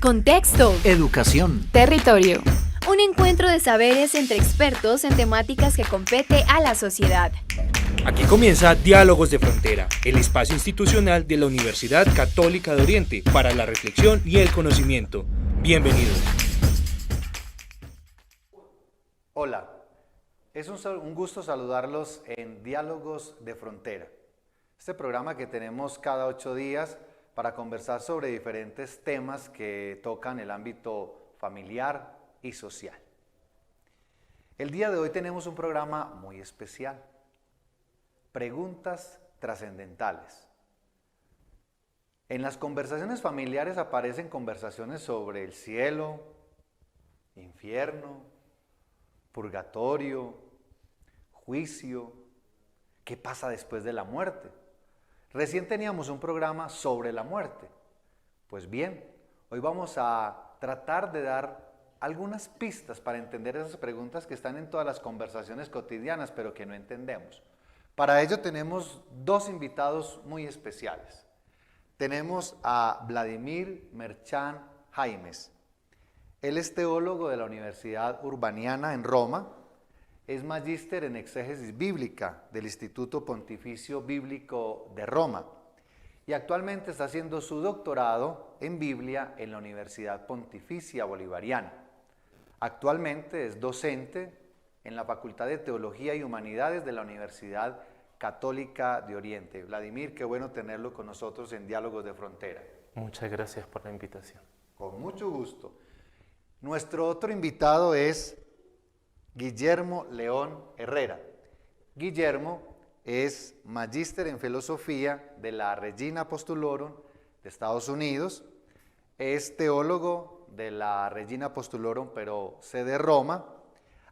Contexto. Educación. Territorio. Un encuentro de saberes entre expertos en temáticas que compete a la sociedad. Aquí comienza Diálogos de Frontera, el espacio institucional de la Universidad Católica de Oriente para la reflexión y el conocimiento. Bienvenidos. Hola, es un gusto saludarlos en Diálogos de Frontera, este programa que tenemos cada 8 días para conversar sobre diferentes temas que tocan el ámbito familiar y social. El día de hoy tenemos un programa muy especial, Preguntas Trascendentales. En las conversaciones familiares aparecen conversaciones sobre el cielo, infierno, purgatorio, juicio, qué pasa después de la muerte. Recién teníamos un programa sobre la muerte. Pues bien, hoy vamos a tratar de dar algunas pistas para entender esas preguntas que están en todas las conversaciones cotidianas, pero que no entendemos. Para ello tenemos dos invitados muy especiales. Tenemos a Vladimir Merchan Jaimes. Él es teólogo de la Universidad Urbaniana en Roma, es magíster en exégesis bíblica del Instituto Pontificio Bíblico de Roma y actualmente está haciendo su doctorado en Biblia en la Universidad Pontificia Bolivariana. Actualmente es docente en la Facultad de Teología y Humanidades de la Universidad Católica de Oriente. Vladimir, qué bueno tenerlo con nosotros en Diálogos de Frontera. Muchas gracias por la invitación. Con mucho gusto. Nuestro otro invitado es Guillermo León Herrera. Guillermo es magíster en filosofía de la Regina Apostolorum de Estados Unidos, es teólogo de la Regina Apostolorum, pero sede Roma.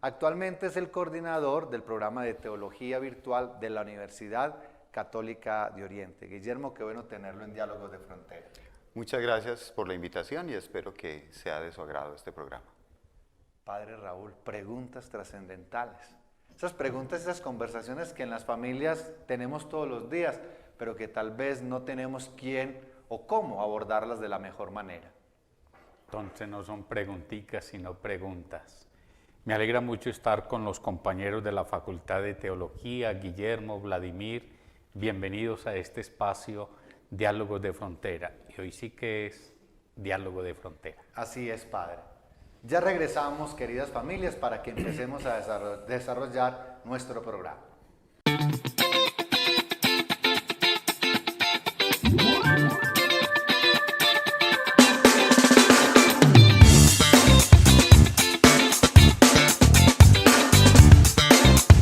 Actualmente es el coordinador del programa de teología virtual de la Universidad Católica de Oriente. Guillermo, qué bueno tenerlo en Diálogos de Frontera. Muchas gracias por la invitación y espero que sea de su agrado este programa. Padre Raúl, preguntas trascendentales. Esas preguntas, esas conversaciones que en las familias tenemos todos los días, pero que tal vez no tenemos quién o cómo abordarlas de la mejor manera. Entonces no son preguntitas, sino preguntas. Me alegra mucho estar con los compañeros de la Facultad de Teología, Guillermo, Vladimir. Bienvenidos a este espacio Diálogos de Frontera. Y hoy sí que es Diálogo de Frontera. Así es, Padre. Ya regresamos, queridas familias, para que empecemos a desarrollar nuestro programa.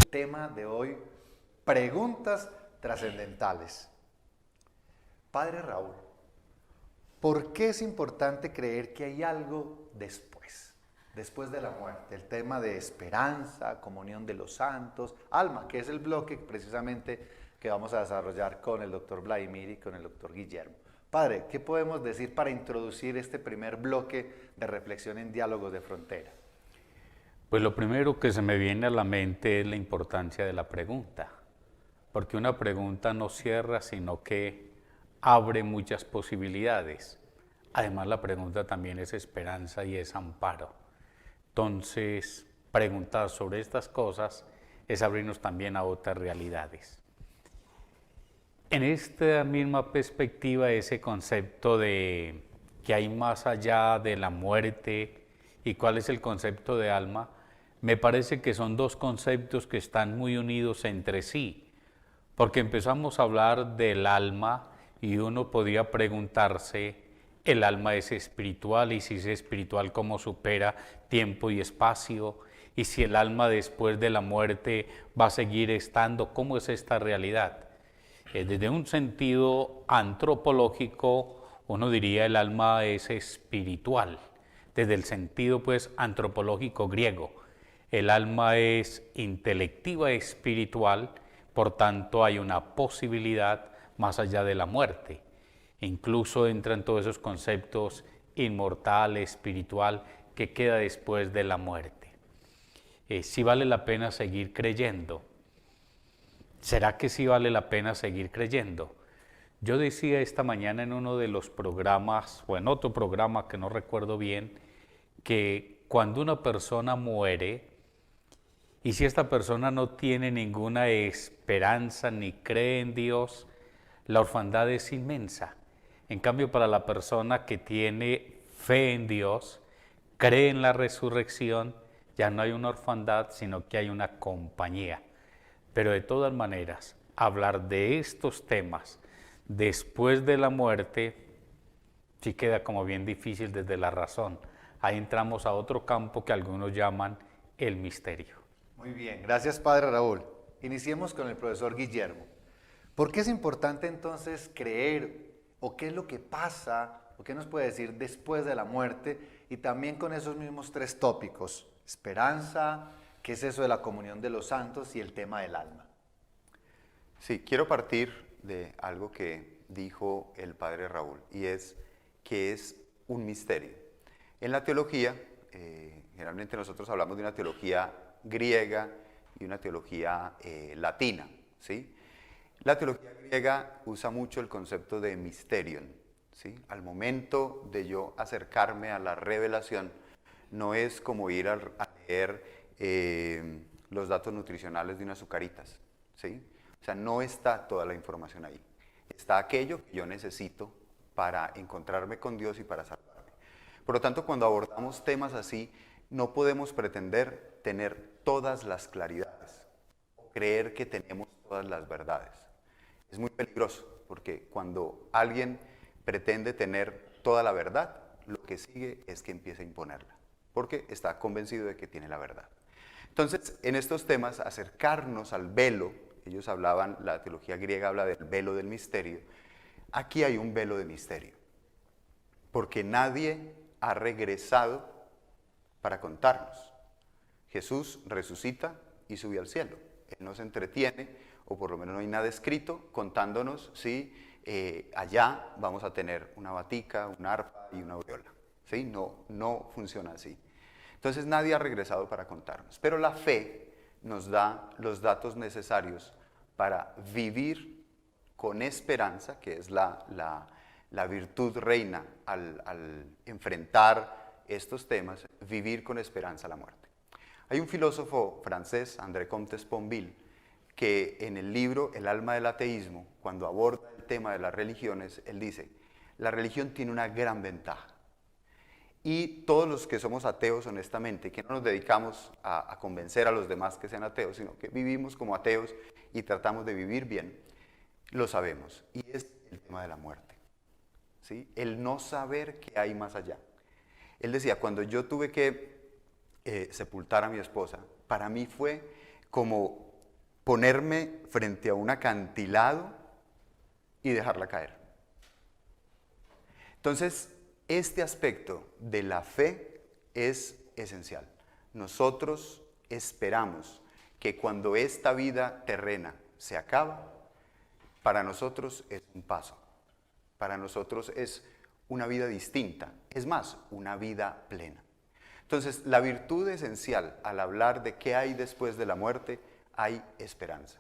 Tema de hoy, preguntas trascendentales. Padre Raúl, ¿por qué es importante creer que hay algo después de la muerte? El tema de esperanza, comunión de los santos, alma, que es el bloque precisamente que vamos a desarrollar con el doctor Vladimir y con el doctor Guillermo. Padre, ¿qué podemos decir para introducir este primer bloque de reflexión en Diálogos de Frontera? Pues lo primero que se me viene a la mente es la importancia de la pregunta, porque una pregunta no cierra, sino que abre muchas posibilidades. Además, la pregunta también es esperanza y es amparo. Entonces, preguntar sobre estas cosas es abrirnos también a otras realidades. En esta misma perspectiva, ese concepto de que hay más allá de la muerte y cuál es el concepto de alma, me parece que son dos conceptos que están muy unidos entre sí, porque empezamos a hablar del alma y uno podría preguntarse, ¿el alma es espiritual? Y si es espiritual, ¿cómo supera tiempo y espacio? Y si el alma después de la muerte va a seguir estando, ¿cómo es esta realidad? Desde un sentido antropológico, uno diría el alma es espiritual. Desde el sentido pues antropológico griego, el alma es intelectiva espiritual, por tanto hay una posibilidad más allá de la muerte. Incluso entran todos esos conceptos inmortal, espiritual, que queda después de la muerte. ¿Sí vale la pena seguir creyendo? ¿Será que sí vale la pena seguir creyendo? Yo decía esta mañana en uno de los programas, o en otro programa que no recuerdo bien, que cuando una persona muere, y si esta persona no tiene ninguna esperanza ni cree en Dios, la orfandad es inmensa. En cambio, para la persona que tiene fe en Dios, cree en la resurrección, ya no hay una orfandad, sino que hay una compañía. Pero de todas maneras, hablar de estos temas después de la muerte sí queda como bien difícil desde la razón. Ahí entramos a otro campo que algunos llaman el misterio. Muy bien, gracias Padre Raúl. Iniciemos con el profesor Guillermo. ¿Por qué es importante entonces creer o qué es lo que pasa o qué nos puede decir después de la muerte? Y también con esos mismos tres tópicos, esperanza, qué es eso de la comunión de los santos y el tema del alma. Sí, quiero partir de algo que dijo el Padre Raúl, y es que es un misterio. En la teología, generalmente nosotros hablamos de una teología griega y una teología latina, ¿sí? La teología griega usa mucho el concepto de mysterion, ¿sí? Al momento de yo acercarme a la revelación, no es como ir a leer los datos nutricionales de unas azucaritas, ¿sí? O sea, no está toda la información ahí. Está aquello que yo necesito para encontrarme con Dios y para salvarme. Por lo tanto, cuando abordamos temas así, no podemos pretender tener todas las claridades o creer que tenemos todas las verdades. Es muy peligroso, porque cuando alguien pretende tener toda la verdad, lo que sigue es que empiece a imponerla, porque está convencido de que tiene la verdad. Entonces, en estos temas, acercarnos al velo, ellos hablaban, la teología griega habla del velo del misterio, aquí hay un velo de misterio, porque nadie ha regresado para contarnos. Jesús resucita y sube al cielo. Él no se entretiene, o por lo menos no hay nada escrito, contándonos si allá vamos a tener una batica, un arpa y una aureola. ¿Sí? No funciona así. Entonces nadie ha regresado para contarnos. Pero la fe nos da los datos necesarios para vivir con esperanza, que es la virtud reina al enfrentar estos temas, vivir con esperanza la muerte. Hay un filósofo francés, André Comte Sponville, que en el libro El alma del ateísmo, cuando aborda el tema de las religiones, él dice, la religión tiene una gran ventaja. Y todos los que somos ateos, honestamente, que no nos dedicamos a convencer a los demás que sean ateos, sino que vivimos como ateos y tratamos de vivir bien, lo sabemos. Y es el tema de la muerte, ¿sí? El no saber qué hay más allá. Él decía, cuando yo tuve que sepultar a mi esposa, para mí fue como ponerme frente a un acantilado y dejarla caer. Entonces, este aspecto de la fe es esencial. Nosotros esperamos que cuando esta vida terrena se acaba, para nosotros es un paso, para nosotros es una vida distinta, es más, una vida plena. Entonces, la virtud esencial al hablar de qué hay después de la muerte, hay esperanza.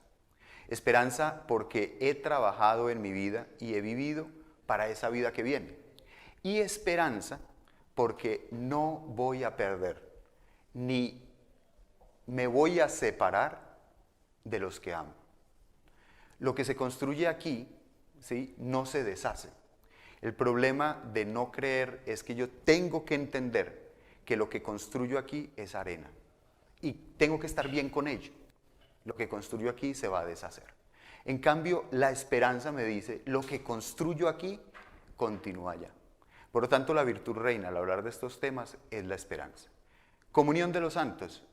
Esperanza porque he trabajado en mi vida y he vivido para esa vida que viene. Y esperanza porque no voy a perder, ni me voy a separar de los que amo. Lo que se construye aquí, ¿sí?, no se deshace. El problema de no creer es que yo tengo que entender que lo que construyo aquí es arena y tengo que estar bien con ello. Lo que construyo aquí se va a deshacer. En cambio, la esperanza me dice, lo que construyo aquí continúa allá. Por lo tanto, la virtud reina al hablar de estos temas es la esperanza. Comunión de los santos.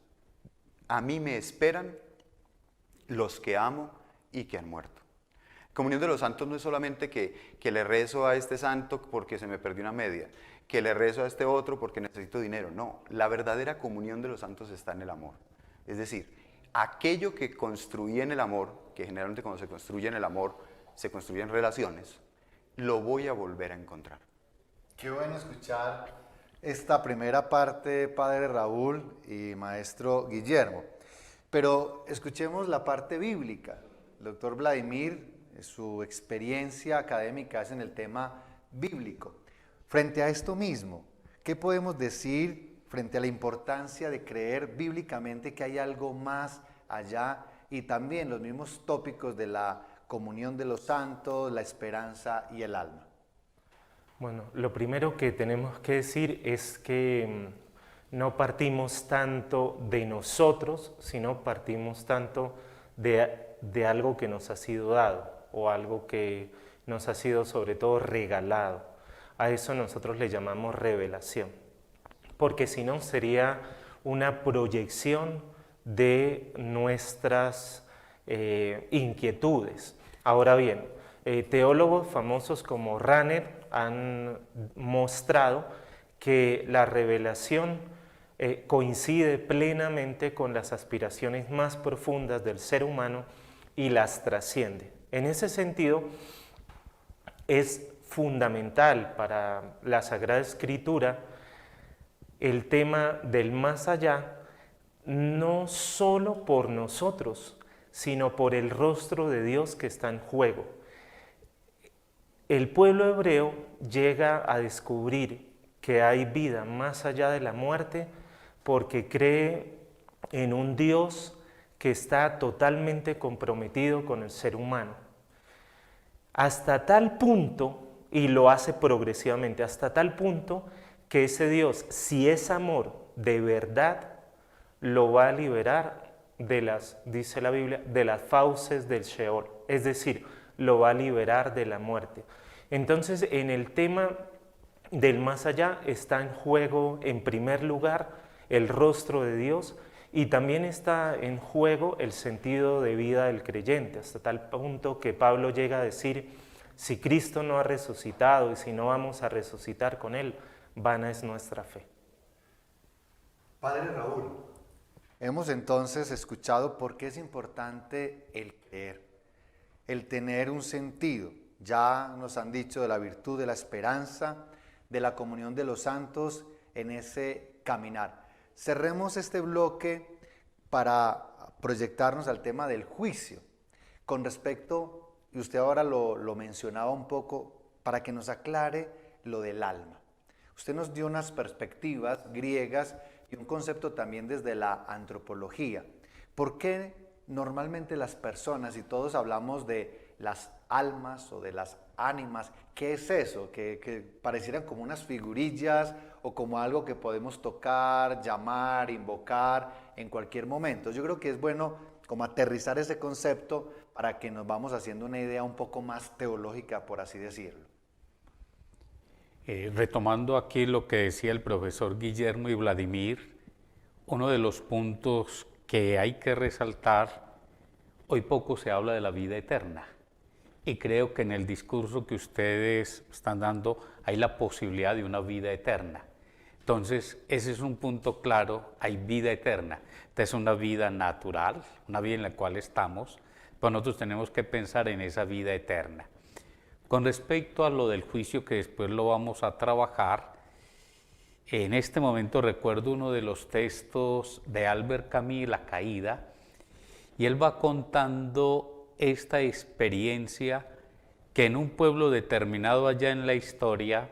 A mí me esperan los que amo y que han muerto. Comunión de los santos no es solamente que le rezo a este santo porque se me perdió una media, que le rezo a este otro porque necesito dinero. No, la verdadera comunión de los santos está en el amor. Es decir, aquello que construí en el amor, que generalmente cuando se construye en el amor, se construyen relaciones, lo voy a volver a encontrar. Qué bueno escuchar esta primera parte, Padre Raúl y Maestro Guillermo. Pero escuchemos la parte bíblica. El doctor Vladimir su experiencia académica es en el tema bíblico. Frente a esto mismo, ¿qué podemos decir frente a la importancia de creer bíblicamente que hay algo más allá y también los mismos tópicos de la comunión de los santos, la esperanza y el alma? Bueno, lo primero que tenemos que decir es que no partimos tanto de nosotros, sino partimos tanto de algo que nos ha sido dado o algo que nos ha sido sobre todo regalado. A eso nosotros le llamamos revelación, porque si no sería una proyección de nuestras inquietudes. Ahora bien, teólogos famosos como Rahner han mostrado que la revelación coincide plenamente con las aspiraciones más profundas del ser humano y las trasciende. En ese sentido, es fundamental para la Sagrada Escritura el tema del más allá, no solo por nosotros, sino por el rostro de Dios que está en juego. El pueblo hebreo llega a descubrir que hay vida más allá de la muerte porque cree en un Dios que está totalmente comprometido con el ser humano. Hasta tal punto, y lo hace progresivamente, hasta tal punto que ese Dios, si es amor de verdad, lo va a liberar de las, dice la Biblia, de las fauces del Sheol, es decir, lo va a liberar de la muerte. Entonces, en el tema del más allá está en juego, en primer lugar, el rostro de Dios y también está en juego el sentido de vida del creyente, hasta tal punto que Pablo llega a decir, si Cristo no ha resucitado y si no vamos a resucitar con Él, vana es nuestra fe. Padre Raúl, hemos entonces escuchado por qué es importante el creer, el tener un sentido. Ya nos han dicho de la virtud de la esperanza, de la comunión de los santos en ese caminar. Cerremos este bloque para proyectarnos al tema del juicio. Con respecto, y usted ahora lo mencionaba un poco, para que nos aclare lo del alma. Usted nos dio unas perspectivas griegas y un concepto también desde la antropología. ¿Por qué normalmente las personas, y todos hablamos de las almas o de las ánimas, qué es eso? Que parecieran como unas figurillas o como algo que podemos tocar, llamar, invocar en cualquier momento. Yo creo que es bueno como aterrizar ese concepto para que nos vamos haciendo una idea un poco más teológica, por así decirlo. Retomando aquí lo que decía el profesor Guillermo y Vladimir, uno de los puntos que hay que resaltar, hoy poco se habla de la vida eterna. Y creo que en el discurso que ustedes están dando hay la posibilidad de una vida eterna. Entonces, ese es un punto claro, hay vida eterna. Esta es una vida natural, una vida en la cual estamos, pero nosotros tenemos que pensar en esa vida eterna. Con respecto a lo del juicio, que después lo vamos a trabajar, en este momento recuerdo uno de los textos de Albert Camus, La caída, y él va contando esta experiencia que en un pueblo determinado allá en la historia,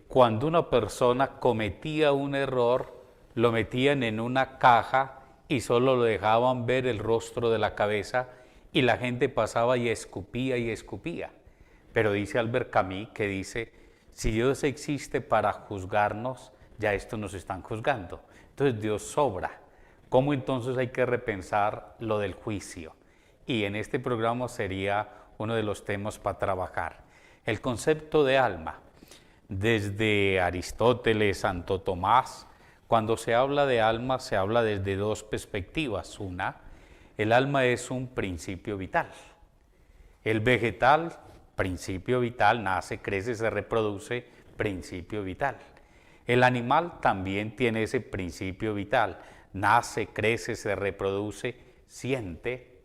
cuando una persona cometía un error, lo metían en una caja y solo lo dejaban ver el rostro de la cabeza y la gente pasaba y escupía y escupía. Pero dice Albert Camus que dice, si Dios existe para juzgarnos, ya esto nos están juzgando. Entonces Dios sobra. ¿Cómo entonces hay que repensar lo del juicio? Y en este programa sería uno de los temas para trabajar. El concepto de alma, desde Aristóteles, Santo Tomás, cuando se habla de alma se habla desde dos perspectivas. Una, el alma es un principio vital. El vegetal, principio vital, nace, crece, se reproduce, principio vital. El animal también tiene ese principio vital, nace, crece, se reproduce, siente.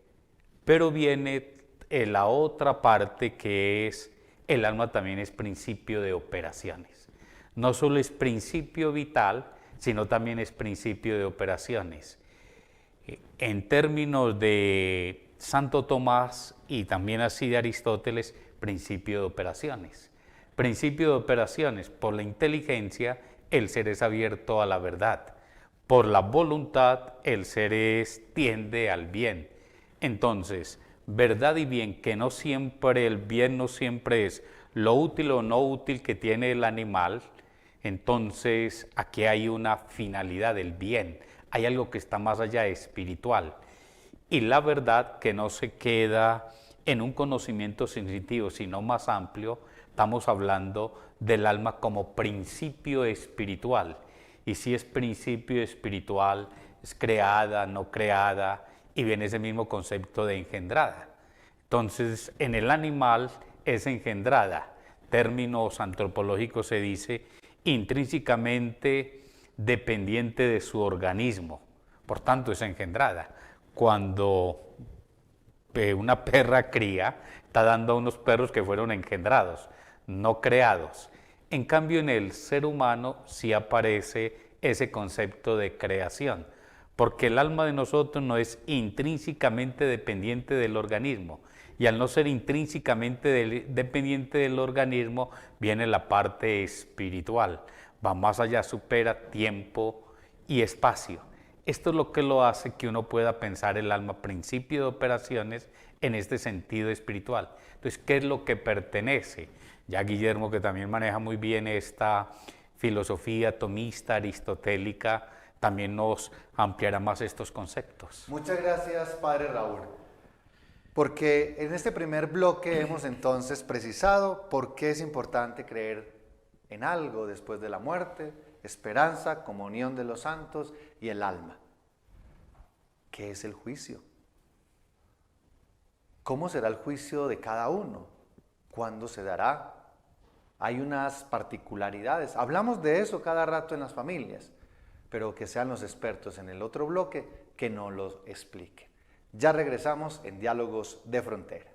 Pero viene la otra parte que es, el alma también es principio de operaciones. No solo es principio vital, sino también es principio de operaciones. En términos de Santo Tomás y también así de Aristóteles, principio de operaciones. Principio de operaciones, por la inteligencia el ser es abierto a la verdad, por la voluntad el ser tiende al bien. Entonces, verdad y bien, que no siempre, el bien no siempre es lo útil o no útil que tiene el animal, entonces aquí hay una finalidad del bien, hay algo que está más allá espiritual. Y la verdad que no se queda en un conocimiento sensitivo, sino más amplio, estamos hablando del alma como principio espiritual. Y si es principio espiritual, es creada, no creada, y viene ese mismo concepto de engendrada. Entonces, en el animal es engendrada. Términos antropológicos se dice intrínsecamente dependiente de su organismo, por tanto es engendrada. Cuando una perra cría, está dando a unos perros que fueron engendrados, no creados. En cambio, en el ser humano sí aparece ese concepto de creación, porque el alma de nosotros no es intrínsecamente dependiente del organismo, y al no ser intrínsecamente dependiente del organismo, viene la parte espiritual, va más allá, supera tiempo y espacio. Esto es lo que lo hace que uno pueda pensar el alma principio de operaciones en este sentido espiritual. Entonces, ¿qué es lo que pertenece? Ya Guillermo, que también maneja muy bien esta filosofía tomista, aristotélica, también nos ampliará más estos conceptos. Muchas gracias, Padre Raúl. Porque en este primer bloque hemos entonces precisado por qué es importante creer en algo después de la muerte, esperanza, comunión de los santos y el alma. ¿Qué es el juicio? ¿Cómo será el juicio de cada uno? ¿Cuándo se dará? Hay unas particularidades. Hablamos de eso cada rato en las familias, pero que sean los expertos en el otro bloque que nos lo expliquen. Ya regresamos en Diálogos de Frontera.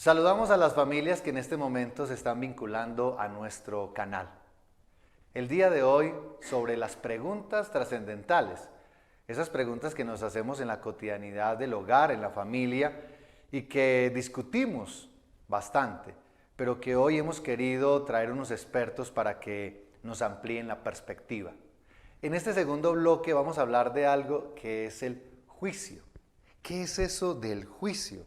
Saludamos a las familias que en este momento se están vinculando a nuestro canal. El día de hoy sobre las preguntas trascendentales, esas preguntas que nos hacemos en la cotidianidad del hogar, en la familia y que discutimos bastante, pero que hoy hemos querido traer unos expertos para que nos amplíen la perspectiva. En este segundo bloque vamos a hablar de algo que es el juicio. ¿Qué es eso del juicio?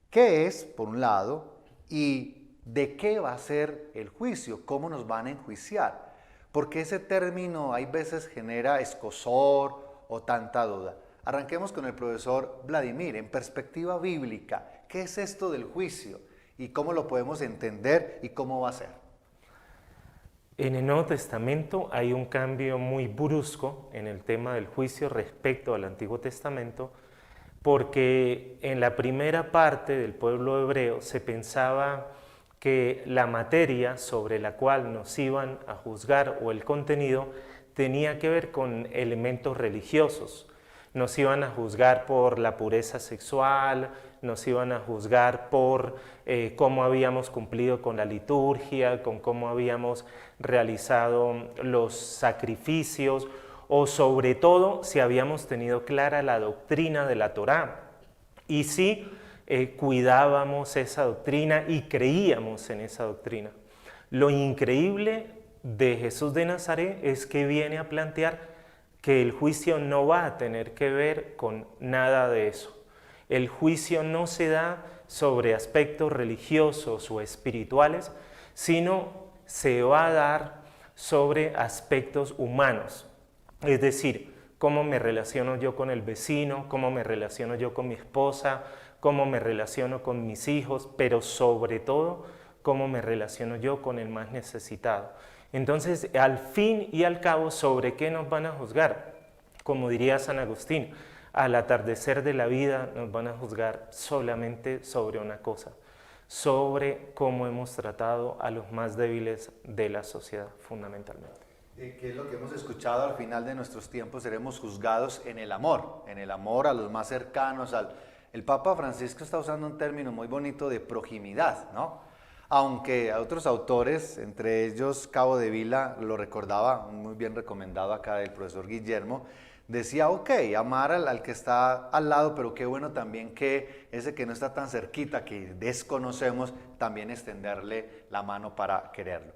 ¿Qué es, por un lado, y de qué va a ser el juicio? ¿Cómo nos van a enjuiciar? Porque ese término hay veces genera escozor o tanta duda. Arranquemos con el profesor Vladimir, en perspectiva bíblica. ¿Qué es esto del juicio? ¿Y cómo lo podemos entender y cómo va a ser? En el Nuevo Testamento hay un cambio muy brusco en el tema del juicio respecto al Antiguo Testamento, porque en la primera parte del pueblo hebreo se pensaba que la materia sobre la cual nos iban a juzgar o el contenido tenía que ver con elementos religiosos. Nos iban a juzgar por la pureza sexual, nos iban a juzgar por cómo habíamos cumplido con la liturgia, con cómo habíamos realizado los sacrificios, o sobre todo si habíamos tenido clara la doctrina de la Torá y si cuidábamos esa doctrina y creíamos en esa doctrina. Lo increíble de Jesús de Nazaret es que viene a plantear que el juicio no va a tener que ver con nada de eso. El juicio no se da sobre aspectos religiosos o espirituales, sino se va a dar sobre aspectos humanos. Es decir, cómo me relaciono yo con el vecino, cómo me relaciono yo con mi esposa, cómo me relaciono con mis hijos, pero sobre todo, cómo me relaciono yo con el más necesitado. Entonces, al fin y al cabo, ¿sobre qué nos van a juzgar? Como diría San Agustín, al atardecer de la vida nos van a juzgar solamente sobre una cosa, sobre cómo hemos tratado a los más débiles de la sociedad, fundamentalmente. Que es lo que hemos escuchado al final de nuestros tiempos, seremos juzgados en el amor a los más cercanos. El Papa Francisco está usando un término muy bonito de proximidad, ¿no? Aunque a otros autores, entre ellos Cabo de Vila, lo recordaba, muy bien recomendado acá del profesor Guillermo, decía, ok, amar al que está al lado, pero qué bueno también que ese que no está tan cerquita, que desconocemos, también extenderle la mano para quererlo.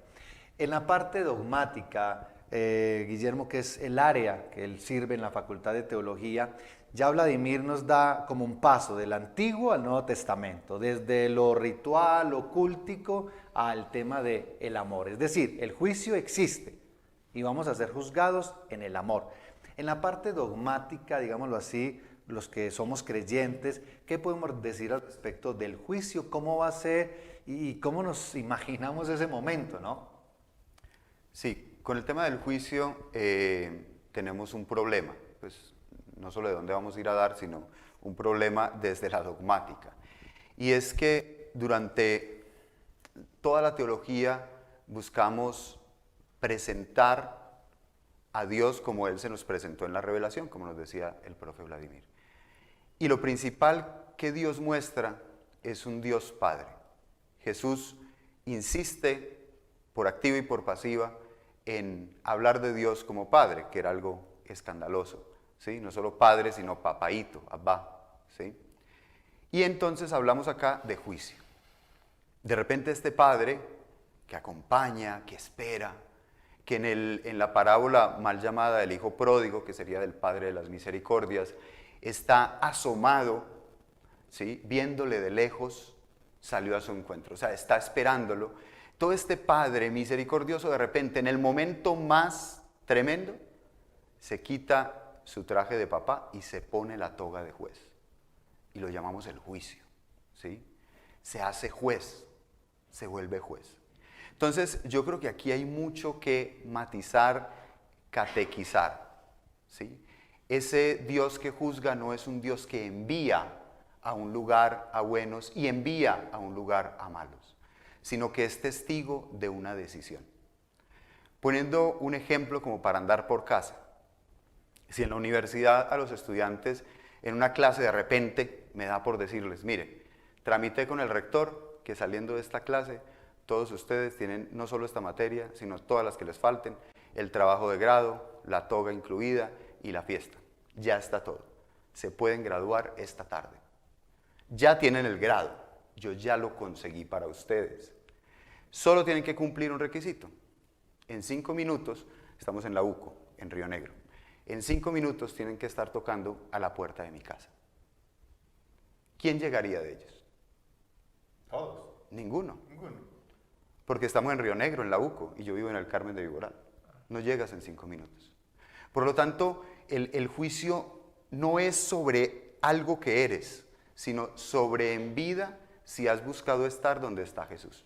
En la parte dogmática, Guillermo, que es el área que él sirve en la Facultad de Teología, ya Vladimir nos da como un paso del Antiguo al Nuevo Testamento, desde lo ritual, lo cultico, al tema del amor. Es decir, el juicio existe y vamos a ser juzgados en el amor. En la parte dogmática, digámoslo así, los que somos creyentes, ¿qué podemos decir al respecto del juicio? ¿Cómo va a ser y cómo nos imaginamos ese momento, no? Sí, con el tema del juicio tenemos un problema, pues no solo de dónde vamos a ir a dar, sino un problema desde la dogmática. Y es que durante toda la teología buscamos presentar a Dios como Él se nos presentó en la revelación, como nos decía el profe Vladimir. Y lo principal que Dios muestra es un Dios Padre. Jesús insiste por activa y por pasiva en hablar de Dios como Padre, que era algo escandaloso, ¿sí? No solo Padre, sino papaíto, Abba, ¿sí? Y entonces hablamos acá de juicio. De repente este Padre que acompaña, que espera, que en la parábola mal llamada del Hijo Pródigo, que sería del Padre de las Misericordias, está asomado, ¿sí? Viéndole de lejos, salió a su encuentro, o sea, está esperándolo. Todo este Padre misericordioso, de repente, en el momento más tremendo, se quita su traje de papá y se pone la toga de juez. Y lo llamamos el juicio, ¿sí? Se hace juez, se vuelve juez. Entonces, yo creo que aquí hay mucho que matizar, catequizar, ¿sí? Ese Dios que juzga no es un Dios que envía a un lugar a buenos y envía a un lugar a malos, sino que es testigo de una decisión. Poniendo un ejemplo como para andar por casa, si en la universidad a los estudiantes en una clase de repente me da por decirles, mire, tramité con el rector que saliendo de esta clase todos ustedes tienen no solo esta materia, sino todas las que les falten, el trabajo de grado, la toga incluida y la fiesta. Ya está todo. Se pueden graduar esta tarde. Ya tienen el grado. Yo ya lo conseguí para ustedes. Solo tienen que cumplir un requisito. En 5 minutos, estamos en la UCO, en Río Negro. En 5 minutos tienen que estar tocando a la puerta de mi casa. ¿Quién llegaría de ellos? Todos. Ninguno. Porque estamos en Río Negro, en la UCO, y yo vivo en el Carmen de Viboral. No llegas en 5 minutos. Por lo tanto, el juicio no es sobre algo que eres, sino sobre en vida si has buscado estar donde está Jesús.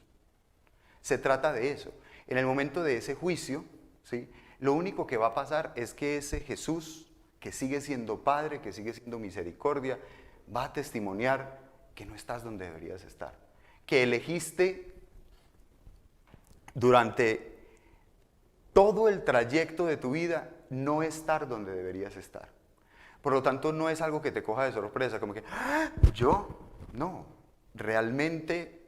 Se trata de eso. En el momento de ese juicio, ¿sí? Lo único que va a pasar es que ese Jesús, que sigue siendo Padre, que sigue siendo misericordia, va a testimoniar que no estás donde deberías estar, que elegiste durante todo el trayecto de tu vida no estar donde deberías estar. Por lo tanto, no es algo que te coja de sorpresa, como que, ¿ah, yo? No, realmente,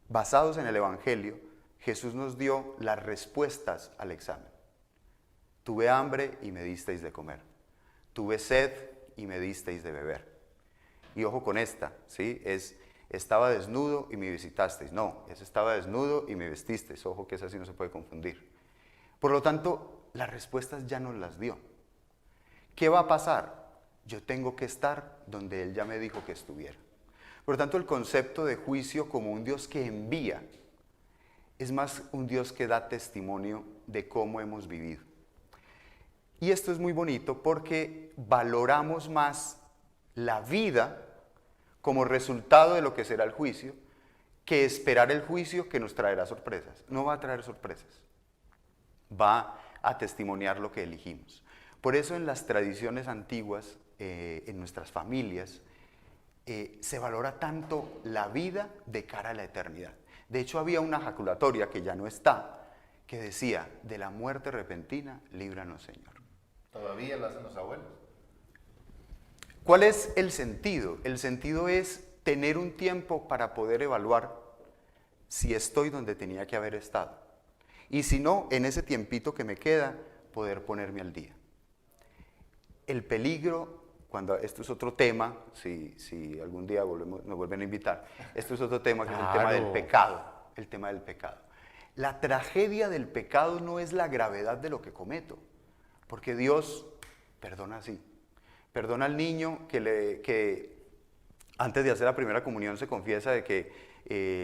basados en el Evangelio, Jesús nos dio las respuestas al examen. Tuve hambre y me disteis de comer. Tuve sed y me disteis de beber. Y ojo con esta, ¿sí? Estaba desnudo y me visitasteis. No, estaba desnudo y me vestisteis. Ojo que esa sí no se puede confundir. Por lo tanto, las respuestas ya nos las dio. ¿Qué va a pasar? yo tengo que estar donde Él ya me dijo que estuviera. Por lo tanto, el concepto de juicio como un Dios que envía es más un Dios que da testimonio de cómo hemos vivido. Y esto es muy bonito porque valoramos más la vida como resultado de lo que será el juicio que esperar el juicio que nos traerá sorpresas. No va a traer sorpresas, va a testimoniar lo que elegimos. Por eso en las tradiciones antiguas, en nuestras familias, se valora tanto la vida de cara a la eternidad. De hecho, había una ejaculatoria que ya no está, que decía, de la muerte repentina, líbranos, Señor. Todavía lo hacen los abuelos. ¿Cuál es el sentido? El sentido es tener un tiempo para poder evaluar si estoy donde tenía que haber estado. Y si no, en ese tiempito que me queda, poder ponerme al día. El peligro, esto es otro tema, si algún día nos vuelven a invitar, esto es otro tema que es el tema del pecado, el tema del pecado. La tragedia del pecado no es la gravedad de lo que cometo, porque Dios perdona así. Perdona al niño que antes de hacer la primera comunión se confiesa de que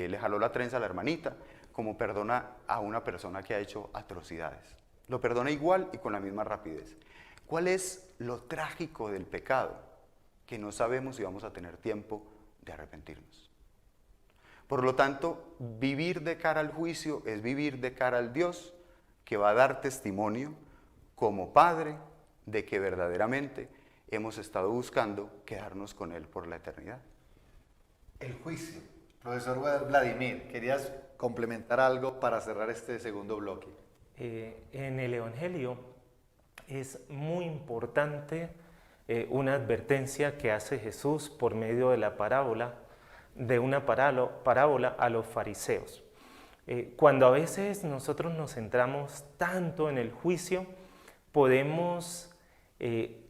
le jaló la trenza a la hermanita, como perdona a una persona que ha hecho atrocidades. Lo perdona igual y con la misma rapidez. ¿Cuál es lo trágico del pecado? Que no sabemos si vamos a tener tiempo de arrepentirnos. Por lo tanto, vivir de cara al juicio es vivir de cara al Dios que va a dar testimonio como Padre de que verdaderamente hemos estado buscando quedarnos con Él por la eternidad. El juicio. Profesor Vladimir, ¿querías complementar algo para cerrar este segundo bloque? En el Evangelio es muy importante una advertencia que hace Jesús por medio de la parábola, de una parábola a los fariseos. Cuando a veces nosotros nos centramos tanto en el juicio, podemos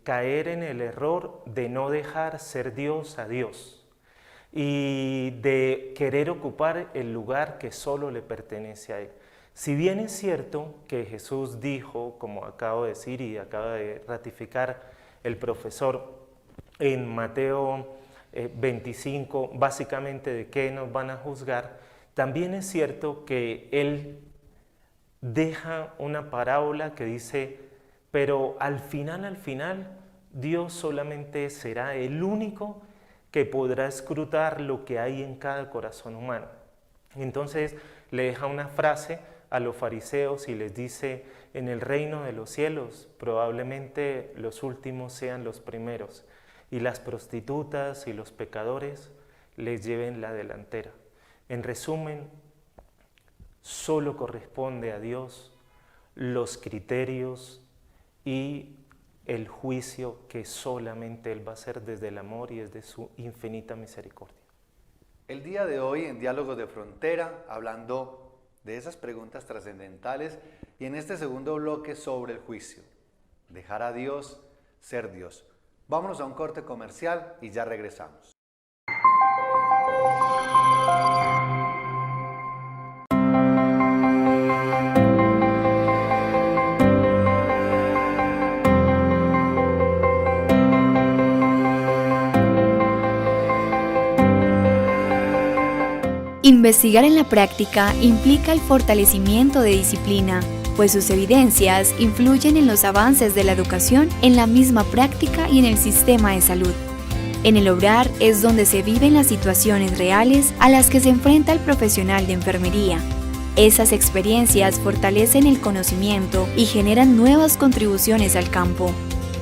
caer en el error de no dejar ser Dios a Dios y de querer ocupar el lugar que solo le pertenece a Él. Si bien es cierto que Jesús dijo, como acabo de decir y acaba de ratificar el profesor en Mateo 25, básicamente de qué nos van a juzgar, también es cierto que Él deja una parábola que dice, pero al final, Dios solamente será el único que podrá escrutar lo que hay en cada corazón humano. Entonces le deja una frase a los fariseos y les dice, en el reino de los cielos probablemente los últimos sean los primeros y las prostitutas y los pecadores les lleven la delantera. En resumen, solo corresponde a Dios los criterios y el juicio que solamente Él va a hacer desde el amor y desde su infinita misericordia. El día de hoy en Diálogos de Frontera, hablando de esas preguntas trascendentales y en este segundo bloque sobre el juicio. Dejar a Dios ser Dios. Vámonos a un corte comercial y ya regresamos. Investigar en la práctica implica el fortalecimiento de disciplina, pues sus evidencias influyen en los avances de la educación, en la misma práctica y en el sistema de salud. En el obrar es donde se viven las situaciones reales a las que se enfrenta el profesional de enfermería. Esas experiencias fortalecen el conocimiento y generan nuevas contribuciones al campo.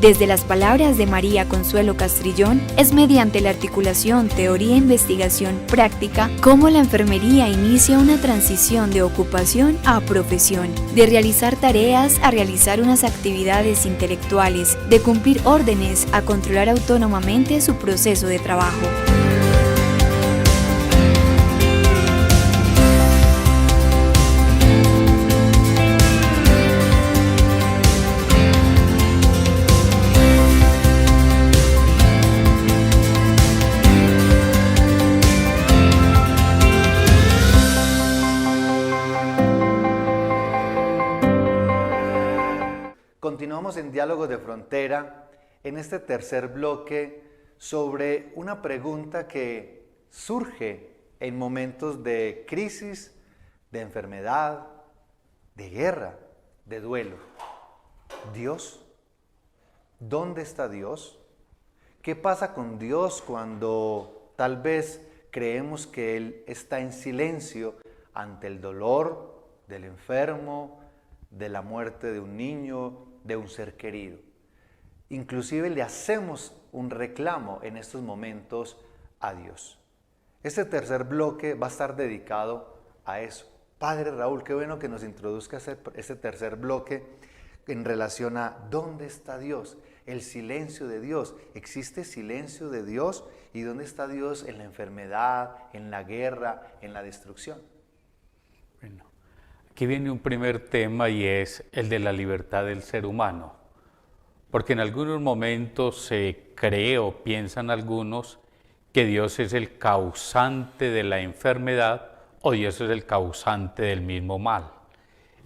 Desde las palabras de María Consuelo Castrillón, es mediante la articulación teoría-investigación práctica cómo la enfermería inicia una transición de ocupación a profesión, de realizar tareas a realizar unas actividades intelectuales, de cumplir órdenes a controlar autónomamente su proceso de trabajo. Continuamos en Diálogos de Frontera en este tercer bloque sobre una pregunta que surge en momentos de crisis, de enfermedad, de guerra, de duelo. Dios, ¿dónde está Dios? ¿Qué pasa con Dios cuando tal vez creemos que Él está en silencio ante el dolor del enfermo, de la muerte de un niño, de un ser querido? Inclusive le hacemos un reclamo en estos momentos a Dios. Este tercer bloque va a estar dedicado a eso. Padre Raúl, qué bueno que nos introduzca este tercer bloque en relación a ¿dónde está Dios? El silencio de Dios. ¿Existe silencio de Dios? ¿Y dónde está Dios en la enfermedad, en la guerra, en la destrucción? Bueno, aquí viene un primer tema y es el de la libertad del ser humano. Porque en algunos momentos se cree o piensan algunos que Dios es el causante de la enfermedad o Dios es el causante del mismo mal.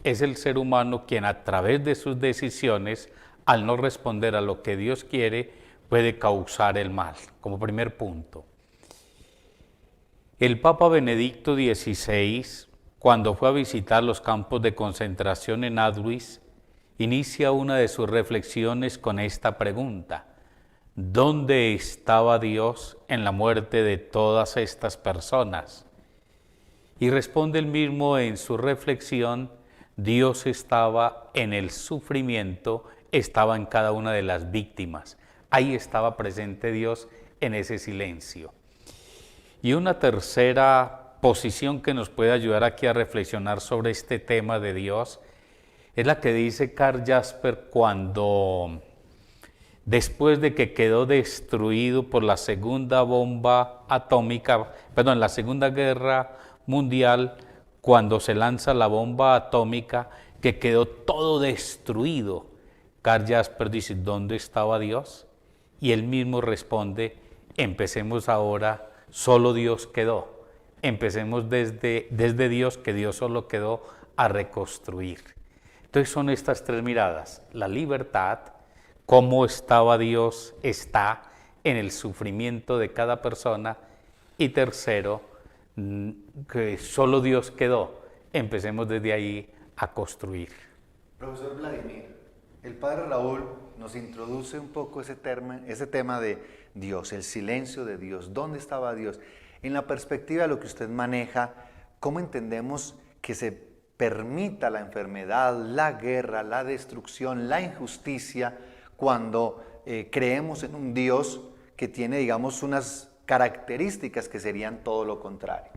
Es el ser humano quien a través de sus decisiones, al no responder a lo que Dios quiere, puede causar el mal, como primer punto. El Papa Benedicto XVI, cuando fue a visitar los campos de concentración en Auschwitz, inicia una de sus reflexiones con esta pregunta: ¿dónde estaba Dios en la muerte de todas estas personas? Y responde él mismo en su reflexión: Dios estaba en el sufrimiento, estaba en cada una de las víctimas. Ahí estaba presente Dios en ese silencio. Y una tercera posición que nos puede ayudar aquí a reflexionar sobre este tema de Dios es la que dice Karl Jasper cuando, después de que quedó destruido por la segunda bomba atómica, perdón, la Segunda Guerra Mundial, cuando se lanza la bomba atómica, que quedó todo destruido, Karl Jasper dice: ¿dónde estaba Dios? Y él mismo responde: empecemos ahora, solo Dios quedó. Empecemos desde Dios, que Dios solo quedó, a reconstruir. Entonces son estas tres miradas: la libertad, cómo estaba Dios, está en el sufrimiento de cada persona, y tercero, que solo Dios quedó. Empecemos desde ahí a construir. Profesor Vladimir, el Padre Raúl nos introduce un poco ese tema de Dios, el silencio de Dios. ¿Dónde estaba Dios? En la perspectiva de lo que usted maneja, ¿cómo entendemos que se permita la enfermedad, la guerra, la destrucción, la injusticia, cuando creemos en un Dios que tiene, digamos, unas características que serían todo lo contrario?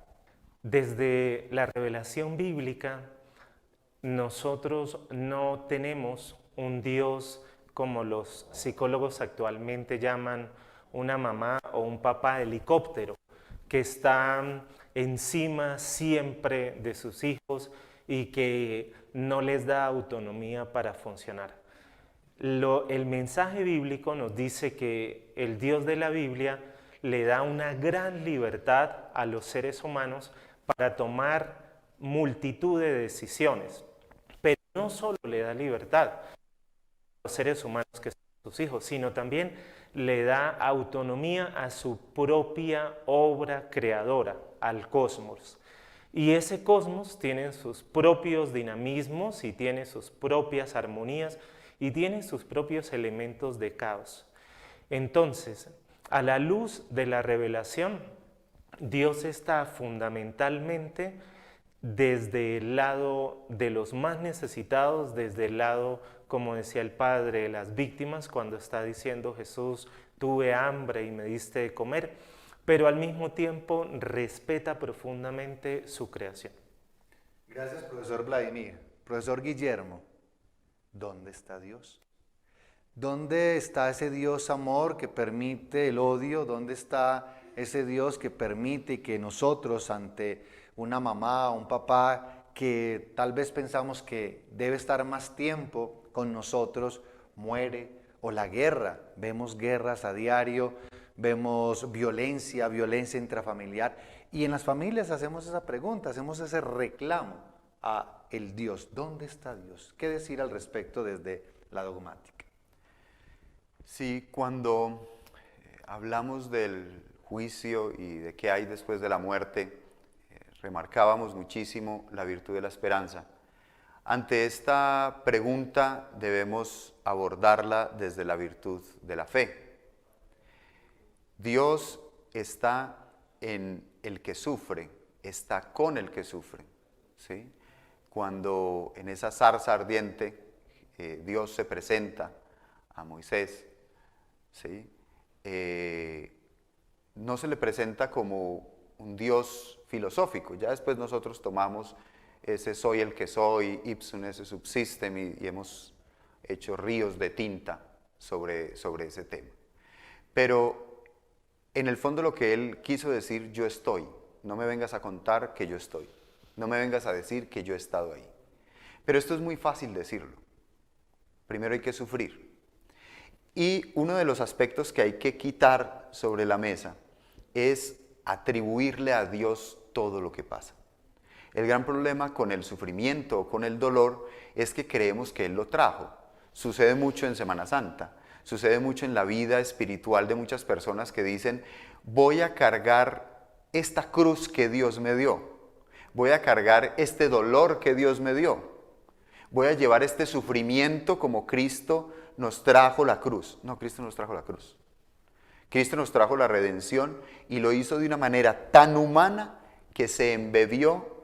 Desde la revelación bíblica, nosotros no tenemos un Dios como los psicólogos actualmente llaman una mamá o un papá helicóptero, que está encima siempre de sus hijos y que no les da autonomía para funcionar. El mensaje bíblico nos dice que el Dios de la Biblia le da una gran libertad a los seres humanos para tomar multitud de decisiones, pero no solo le da libertad a los seres humanos que son sus hijos, sino también le da autonomía a su propia obra creadora, al cosmos. Y ese cosmos tiene sus propios dinamismos y tiene sus propias armonías y tiene sus propios elementos de caos. Entonces, a la luz de la revelación, Dios está fundamentalmente desde el lado de los más necesitados, desde el lado, como decía el Padre, de las víctimas, cuando está diciendo Jesús: tuve hambre y me diste de comer, pero al mismo tiempo respeta profundamente su creación. Gracias, profesor Vladimir. Profesor Guillermo, ¿dónde está Dios? ¿Dónde está ese Dios amor que permite el odio? ¿Dónde está ese Dios que permite que nosotros, ante una mamá o un papá que tal vez pensamos que debe estar más tiempo con nosotros, muere? O la guerra, vemos guerras a diario, vemos violencia intrafamiliar, y en las familias hacemos esa pregunta, hacemos ese reclamo a el Dios. ¿Dónde está Dios? ¿Qué decir al respecto desde la dogmática? Sí, cuando hablamos del juicio y de qué hay después de la muerte, remarcábamos muchísimo la virtud de la esperanza. Ante esta pregunta debemos abordarla desde la virtud de la fe. Dios está en el que sufre, está con el que sufre, ¿sí? Cuando en esa zarza ardiente Dios se presenta a Moisés, ¿sí? No se le presenta como un Dios filosófico. Ya después nosotros tomamos ese soy el que soy, ipsum esse subsistem, y hemos hecho ríos de tinta sobre ese tema. Pero en el fondo lo que él quiso decir, yo estoy, no me vengas a contar que yo estoy, no me vengas a decir que yo he estado ahí. Pero esto es muy fácil decirlo. Primero hay que sufrir. Y uno de los aspectos que hay que quitar sobre la mesa es atribuirle a Dios todo lo que pasa. El gran problema con el sufrimiento o con el dolor es que creemos que Él lo trajo. Sucede mucho en Semana Santa, sucede mucho en la vida espiritual de muchas personas que dicen, voy a cargar esta cruz que Dios me dio, voy a cargar este dolor que Dios me dio, voy a llevar este sufrimiento como Cristo nos trajo la cruz. No, Cristo nos trajo la cruz. Cristo nos trajo la redención y lo hizo de una manera tan humana que se embebió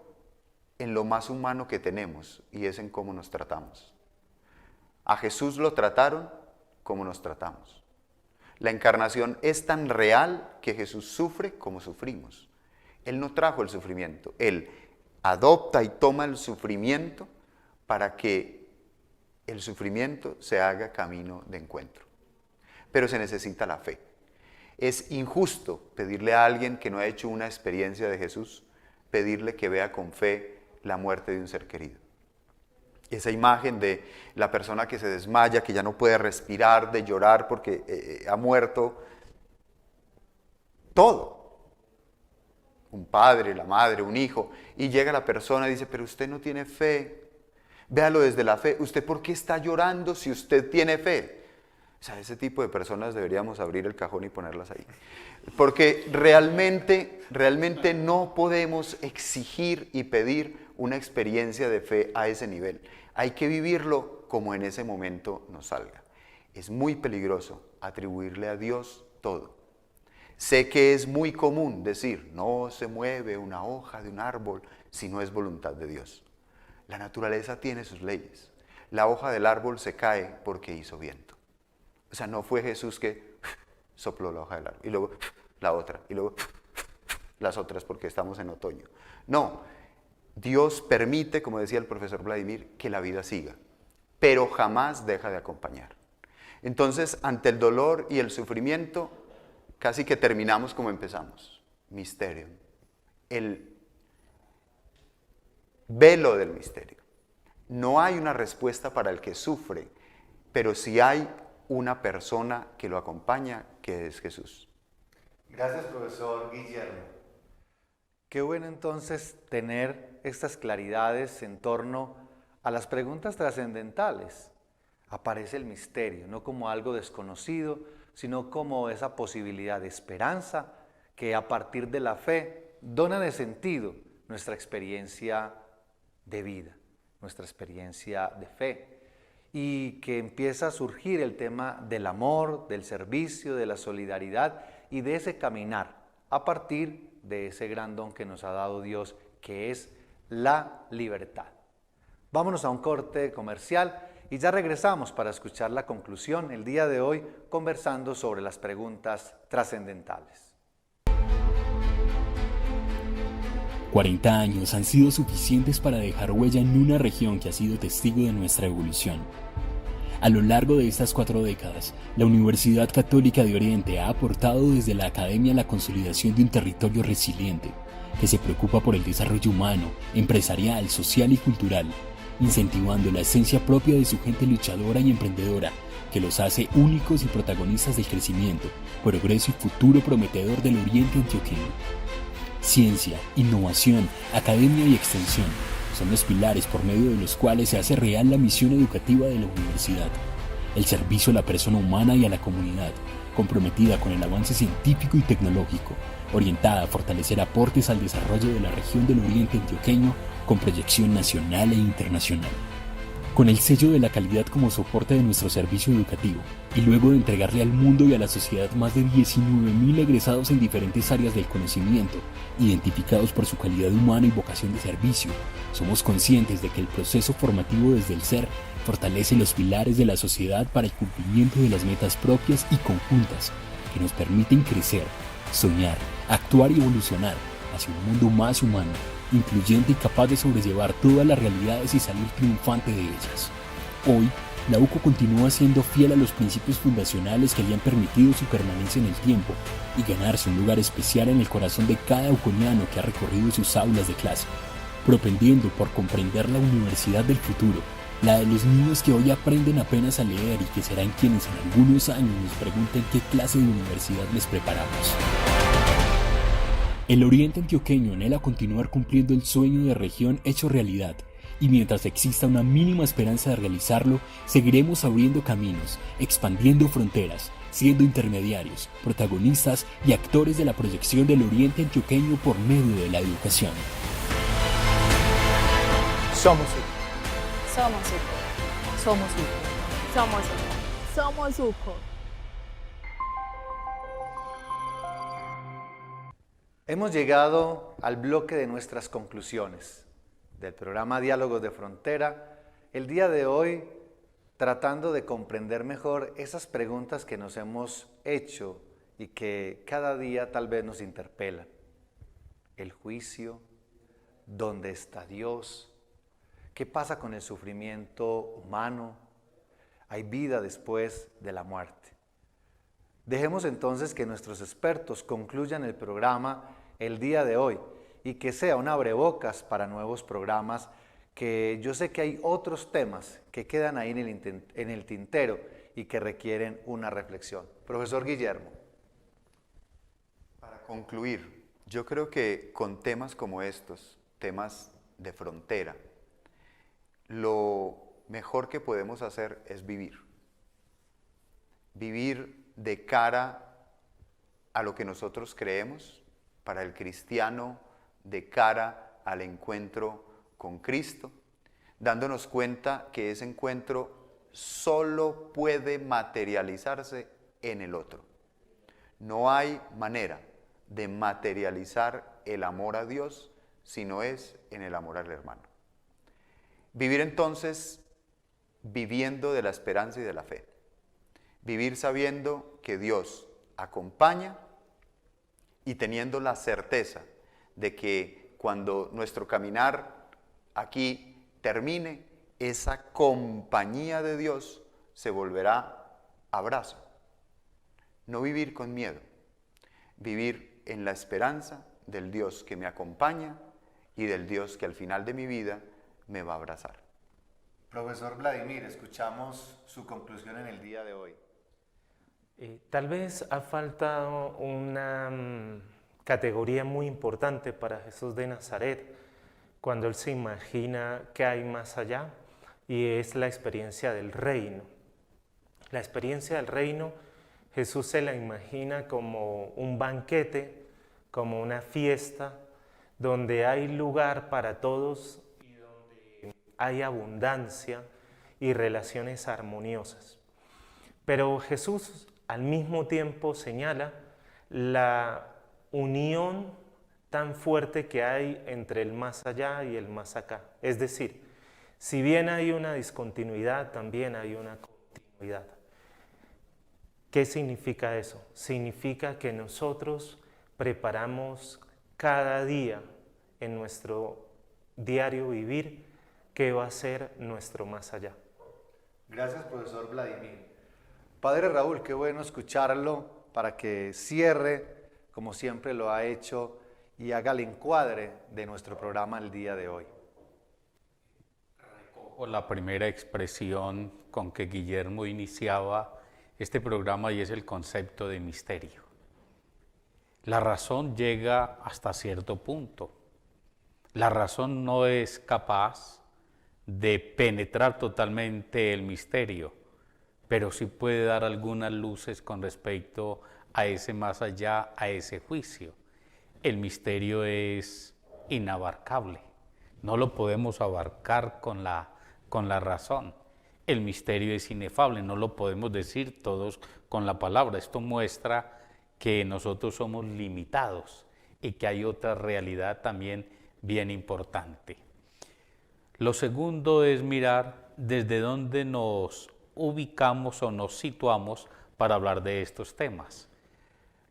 en lo más humano que tenemos, y es en cómo nos tratamos. A Jesús lo trataron como nos tratamos. La encarnación es tan real que Jesús sufre como sufrimos. Él no trajo el sufrimiento, Él adopta y toma el sufrimiento para que el sufrimiento se haga camino de encuentro. Pero se necesita la fe. Es injusto pedirle a alguien que no ha hecho una experiencia de Jesús, pedirle que vea con fe la muerte de un ser querido. Esa imagen de la persona que se desmaya, que ya no puede respirar, de llorar porque ha muerto todo. Un padre, la madre, un hijo, y llega la persona y dice, pero usted no tiene fe. Véalo desde la fe. ¿Usted por qué está llorando si usted tiene fe? O sea, ese tipo de personas deberíamos abrir el cajón y ponerlas ahí. Porque realmente no podemos exigir y pedir una experiencia de fe a ese nivel. Hay que vivirlo como en ese momento nos salga. Es muy peligroso atribuirle a Dios todo. Sé que es muy común decir, no se mueve una hoja de un árbol si no es voluntad de Dios. La naturaleza tiene sus leyes. La hoja del árbol se cae porque hizo viento. O sea, no fue Jesús que sopló la hoja del árbol y luego la otra y luego las otras porque estamos en otoño. No, Dios permite, como decía el profesor Vladimir, que la vida siga, pero jamás deja de acompañar. Entonces, ante el dolor y el sufrimiento, casi que terminamos como empezamos. Misterio. El velo del misterio. No hay una respuesta para el que sufre, pero sí hay una persona que lo acompaña, que es Jesús. Gracias, profesor Guillermo. Qué bueno entonces tener estas claridades en torno a las preguntas trascendentales. Aparece el misterio, no como algo desconocido, sino como esa posibilidad de esperanza que a partir de la fe dona de sentido nuestra experiencia de vida, nuestra experiencia de fe. Y que empieza a surgir el tema del amor, del servicio, de la solidaridad y de ese caminar a partir de ese gran don que nos ha dado Dios, que es la libertad. Vámonos a un corte comercial y ya regresamos para escuchar la conclusión el día de hoy conversando sobre las preguntas trascendentales. 40 años han sido suficientes para dejar huella en una región que ha sido testigo de nuestra evolución. A lo largo de estas 4 décadas, la Universidad Católica de Oriente ha aportado desde la academia la consolidación de un territorio resiliente, que se preocupa por el desarrollo humano, empresarial, social y cultural, incentivando la esencia propia de su gente luchadora y emprendedora, que los hace únicos y protagonistas del crecimiento, progreso y futuro prometedor del Oriente antioqueño. Ciencia, innovación, academia y extensión son los pilares por medio de los cuales se hace real la misión educativa de la universidad. el servicio a la persona humana y a la comunidad, comprometida con el avance científico y tecnológico, orientada a fortalecer aportes al desarrollo de la región del Oriente Antioqueño con proyección nacional e internacional. Con el sello de la calidad como soporte de nuestro servicio educativo, y luego de entregarle al mundo y a la sociedad más de 19.000 egresados en diferentes áreas del conocimiento, identificados por su calidad humana y vocación de servicio, somos conscientes de que el proceso formativo desde el ser fortalece los pilares de la sociedad para el cumplimiento de las metas propias y conjuntas que nos permiten crecer, soñar, actuar y evolucionar hacia un mundo más humano, incluyente y capaz de sobrellevar todas las realidades y salir triunfante de ellas. Hoy, la UCO continúa siendo fiel a los principios fundacionales que le han permitido su permanencia en el tiempo y ganarse un lugar especial en el corazón de cada uconiano que ha recorrido sus aulas de clase, propendiendo por comprender la universidad del futuro, la de los niños que hoy aprenden apenas a leer y que serán quienes en algunos años nos pregunten qué clase de universidad les preparamos. El Oriente Antioqueño anhela continuar cumpliendo el sueño de región hecho realidad, y mientras exista una mínima esperanza de realizarlo, seguiremos abriendo caminos, expandiendo fronteras, siendo intermediarios, protagonistas y actores de la proyección del Oriente Antioqueño por medio de la educación. Somos UCO. Somos UCO. Somos UCO. Somos UCO. Somos UCO. Hemos llegado al bloque de nuestras conclusiones del programa Diálogos de Frontera, el día de hoy tratando de comprender mejor esas preguntas que nos hemos hecho y que cada día tal vez nos interpelan. El juicio, ¿dónde está Dios? ¿Qué pasa con el sufrimiento humano? ¿Hay vida después de la muerte? Dejemos entonces que nuestros expertos concluyan el programa el día de hoy y que sea un abrebocas para nuevos programas, que yo sé que hay otros temas que quedan ahí en el tintero y que requieren una reflexión. Profesor Guillermo. Para concluir, yo creo que con temas como estos, temas de frontera, lo mejor que podemos hacer es vivir. Vivir de cara a lo que nosotros creemos, para el cristiano, de cara al encuentro con Cristo, dándonos cuenta que ese encuentro solo puede materializarse en el otro. No hay manera de materializar el amor a Dios si no es en el amor al hermano. Vivir entonces viviendo de la esperanza y de la fe. Vivir sabiendo que Dios acompaña y teniendo la certeza de que cuando nuestro caminar aquí termine, esa compañía de Dios se volverá abrazo. No vivir con miedo, vivir en la esperanza del Dios que me acompaña y del Dios que al final de mi vida me va a abrazar. Profesor Vladimir, escuchamos su conclusión en el día de hoy. Tal vez ha faltado una categoría muy importante para Jesús de Nazaret cuando Él se imagina que hay más allá, y es la experiencia del reino. La experiencia del reino, Jesús se la imagina como un banquete, como una fiesta, donde hay lugar para todos y donde hay abundancia y relaciones armoniosas. Pero Jesús al mismo tiempo señala la unión tan fuerte que hay entre el más allá y el más acá. Es decir, si bien hay una discontinuidad, también hay una continuidad. ¿Qué significa eso? Significa que nosotros preparamos cada día en nuestro diario vivir qué va a ser nuestro más allá. Gracias, profesor Vladimir. Padre Raúl, qué bueno escucharlo para que cierre, como siempre lo ha hecho, y haga el encuadre de nuestro programa el día de hoy. Recojo la primera expresión con que Guillermo iniciaba este programa, y es el concepto de misterio. La razón llega hasta cierto punto. La razón no es capaz de penetrar totalmente el misterio, pero sí puede dar algunas luces con respecto a ese más allá, a ese juicio. El misterio es inabarcable, no lo podemos abarcar con la razón. El misterio es inefable, no lo podemos decir todos con la palabra. Esto muestra que nosotros somos limitados y que hay otra realidad también bien importante. Lo segundo es mirar desde dónde nos ubicamos o nos situamos para hablar de estos temas.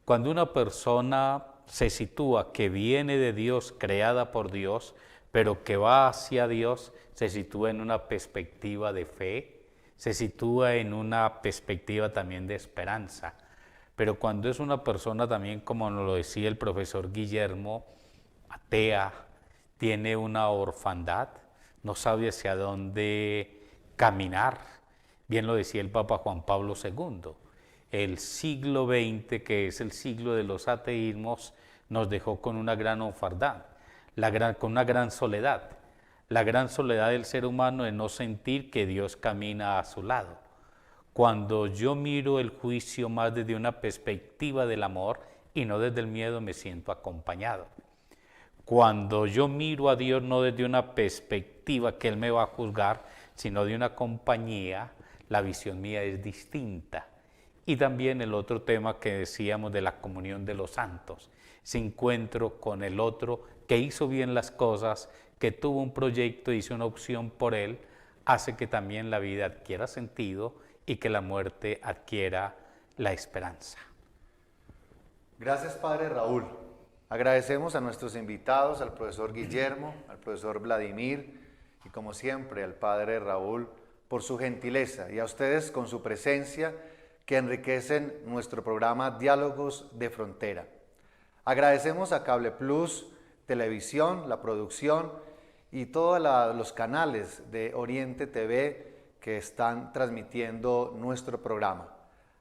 Cuando una persona se sitúa que viene de Dios, creada por Dios, pero que va hacia Dios, se sitúa en una perspectiva de fe, se sitúa en una perspectiva también de esperanza. Pero cuando es una persona también, como nos lo decía el profesor Guillermo, atea, tiene una orfandad, no sabe hacia dónde caminar. Bien lo decía el Papa Juan Pablo II. El siglo XX, que es el siglo de los ateísmos, nos dejó con una gran orfandad, con una gran soledad. La gran soledad del ser humano es no sentir que Dios camina a su lado. Cuando yo miro el juicio más desde una perspectiva del amor y no desde el miedo, me siento acompañado. Cuando yo miro a Dios no desde una perspectiva que Él me va a juzgar, sino de una compañía, la visión mía es distinta. Y también el otro tema que decíamos de la comunión de los santos, ese encuentro con el otro que hizo bien las cosas, que tuvo un proyecto, hizo una opción por él, hace que también la vida adquiera sentido y que la muerte adquiera la esperanza. Gracias, Padre Raúl. Agradecemos a nuestros invitados, al profesor Guillermo, al profesor Vladimir y como siempre al Padre Raúl por su gentileza y a ustedes con su presencia que enriquecen nuestro programa Diálogos de Frontera. Agradecemos a Cable Plus, Televisión, la producción y todos los canales de Oriente TV que están transmitiendo nuestro programa.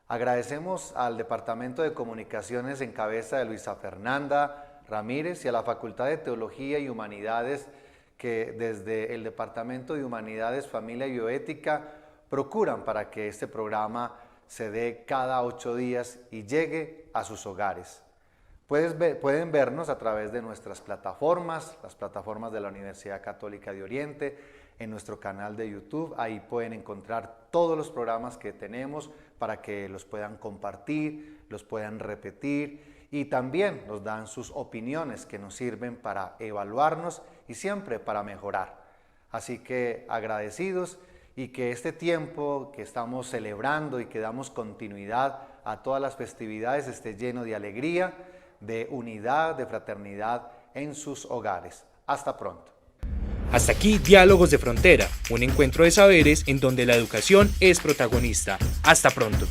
Agradecemos al Departamento de Comunicaciones en cabeza de Luisa Fernanda Ramírez y a la Facultad de Teología y Humanidades que desde el Departamento de Humanidades, Familia y Bioética procuran para que este programa se dé cada 8 días y llegue a sus hogares. Pueden vernos a través de nuestras plataformas, las plataformas de la Universidad Católica de Oriente, en nuestro canal de YouTube. Ahí pueden encontrar todos los programas que tenemos para que los puedan compartir, los puedan repetir y también nos dan sus opiniones que nos sirven para evaluarnos y siempre para mejorar. Así que agradecidos y que este tiempo que estamos celebrando y que damos continuidad a todas las festividades esté lleno de alegría, de unidad, de fraternidad en sus hogares. Hasta pronto. Hasta aquí Diálogos de Frontera, un encuentro de saberes en donde la educación es protagonista. Hasta pronto.